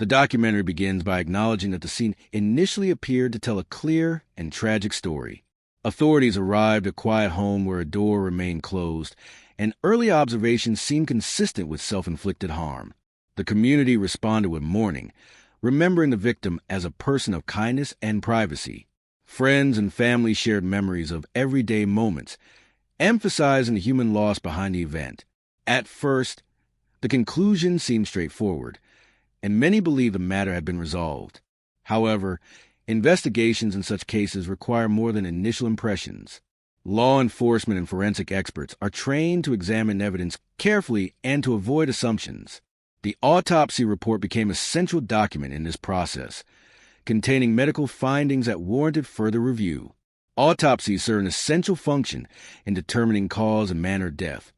The documentary begins by acknowledging that the scene initially appeared to tell a clear and tragic story. Authorities arrived at a quiet home where a door remained closed, and early observations seemed consistent with self-inflicted harm. The community responded with mourning, remembering the victim as a person of kindness and privacy. Friends and family shared memories of everyday moments, emphasizing the human loss behind the event. At first, the conclusion seemed straightforward, and many believed the matter had been resolved. However, investigations in such cases require more than initial impressions. Law enforcement and forensic experts are trained to examine evidence carefully and to avoid assumptions. The autopsy report became a central document in this process, containing medical findings that warranted further review. Autopsies serve an essential function in determining cause and manner of death,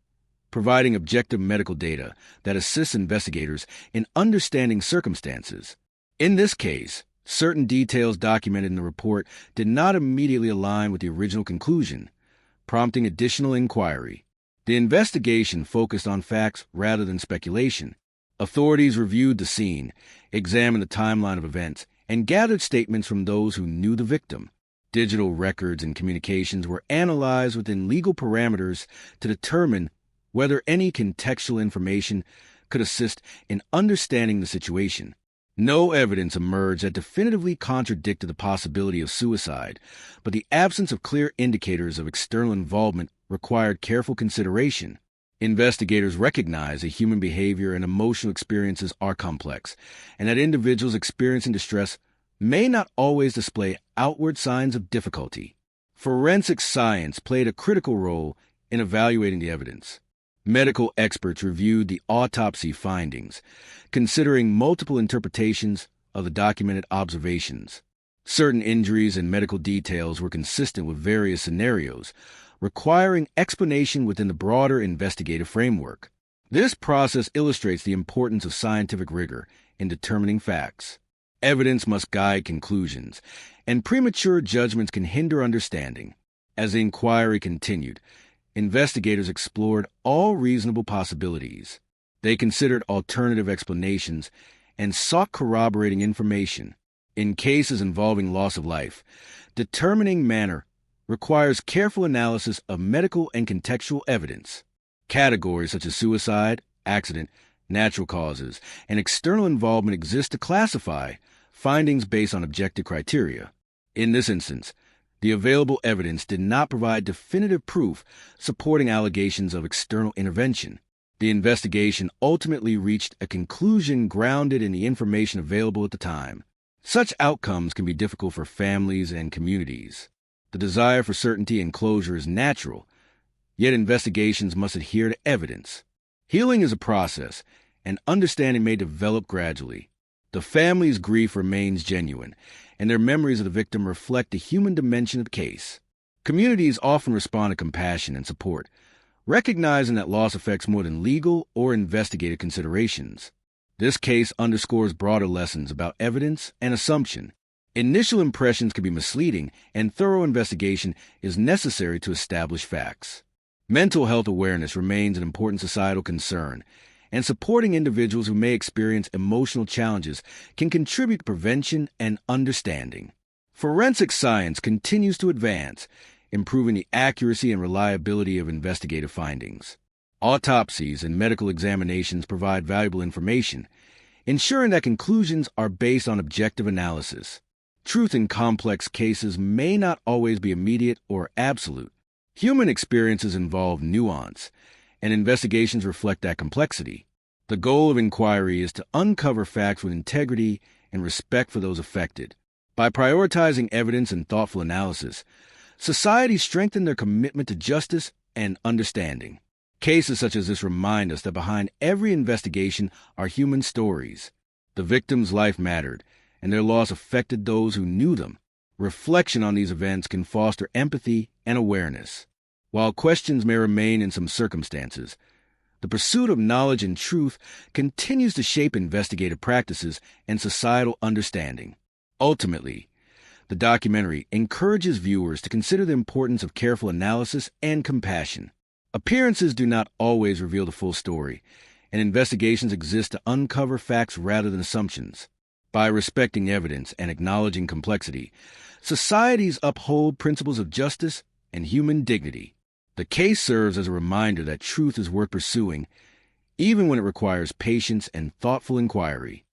providing objective medical data that assists investigators in understanding circumstances. In this case, certain details documented in the report did not immediately align with the original conclusion, prompting additional inquiry. The investigation focused on facts rather than speculation. Authorities reviewed the scene, examined the timeline of events, and gathered statements from those who knew the victim. Digital records and communications were analyzed within legal parameters to determine whether any contextual information could assist in understanding the situation. No evidence emerged that definitively contradicted the possibility of suicide, but the absence of clear indicators of external involvement required careful consideration. Investigators recognize that human behavior and emotional experiences are complex, and that individuals experiencing distress may not always display outward signs of difficulty. Forensic science played a critical role in evaluating the evidence. Medical experts reviewed the autopsy findings, considering multiple interpretations of the documented observations. Certain injuries and medical details were consistent with various scenarios, requiring explanation within the broader investigative framework. This process illustrates the importance of scientific rigor in determining facts. Evidence must guide conclusions, and premature judgments can hinder understanding. As the inquiry continued, investigators explored all reasonable possibilities. They considered alternative explanations and sought corroborating information. In cases involving loss of life, determining manner requires careful analysis of medical and contextual evidence. Categories such as suicide, accident, natural causes, and external involvement exist to classify findings based on objective criteria. In this instance, the available evidence did not provide definitive proof supporting allegations of external intervention. The investigation ultimately reached a conclusion grounded in the information available at the time. Such outcomes can be difficult for families and communities. The desire for certainty and closure is natural, yet investigations must adhere to evidence. Healing is a process, and understanding may develop gradually. The family's grief remains genuine, and their memories of the victim reflect the human dimension of the case. Communities often respond to compassion and support, recognizing that loss affects more than legal or investigative considerations. This case underscores broader lessons about evidence and assumption. Initial impressions can be misleading, and thorough investigation is necessary to establish facts. Mental health awareness remains an important societal concern, and supporting individuals who may experience emotional challenges can contribute to prevention and understanding. Forensic science continues to advance, improving the accuracy and reliability of investigative findings. Autopsies and medical examinations provide valuable information, ensuring that conclusions are based on objective analysis. Truth in complex cases may not always be immediate or absolute. Human experiences involve nuance, and investigations reflect that complexity. The goal of inquiry is to uncover facts with integrity and respect for those affected. By prioritizing evidence and thoughtful analysis, societies strengthen their commitment to justice and understanding. Cases such as this remind us that behind every investigation are human stories. The victim's life mattered, and their loss affected those who knew them. Reflection on these events can foster empathy and awareness. While questions may remain in some circumstances, the pursuit of knowledge and truth continues to shape investigative practices and societal understanding. Ultimately, the documentary encourages viewers to consider the importance of careful analysis and compassion. Appearances do not always reveal the full story, and investigations exist to uncover facts rather than assumptions. By respecting evidence and acknowledging complexity, societies uphold principles of justice and human dignity. The case serves as a reminder that truth is worth pursuing, even when it requires patience and thoughtful inquiry.